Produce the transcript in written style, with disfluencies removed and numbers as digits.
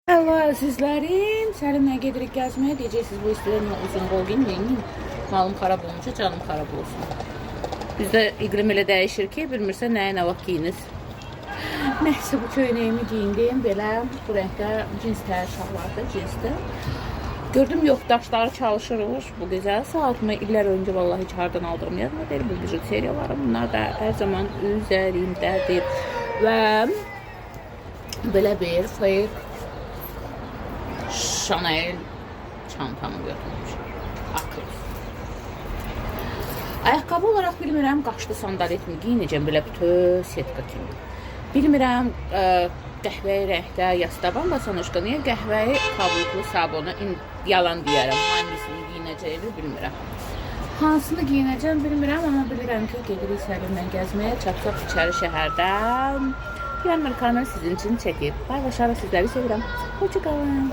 Merhaba əzizlərim, Səlimlə gedirik gəzməyə. Deyəcəksiniz bu istilərlə uzun qol giyinməyin. Malım xarab olmuşsa canım xarab olsun. Bizdə iqlim elə dəyişir ki, bilmirsə nəyə nə vaxt giyiniz. Nəysə bu köynəyimi giyindim, belə bu rəngdə cinslər şalvardı, cinsdə. Gördüm yox, daşları çalışırır bu gözəl saatımı. İllər öncə vallahi heç hardan aldığım yazma deyil. Bu bijuteriyalarım, bunlar da hər zaman üzərimdədir. Və belə bir fake Chanel çantamı götürmüşüm. Akıl. Ayaqqabı olaraq bilmirəm, qaşlı sandaletmi giyinəcəm belə bütün setka kimi. Bilmirəm, qəhvəyi rəngdə yastaban basanuşka, niyə qəhvəyi kabuklu sabunu yalan deyərəm, hangisini giyinəcəyimi bilmirəm. Hansını giyinəcəm bilmirəm, amma bilirəm ki, gedirik Səlimlə gəzməyə, çapsaq içəri şəhərdən. Yarın kanal sizin üçün çəkib. Bay başarı, sizləri sevirəm. Hoşça qalın.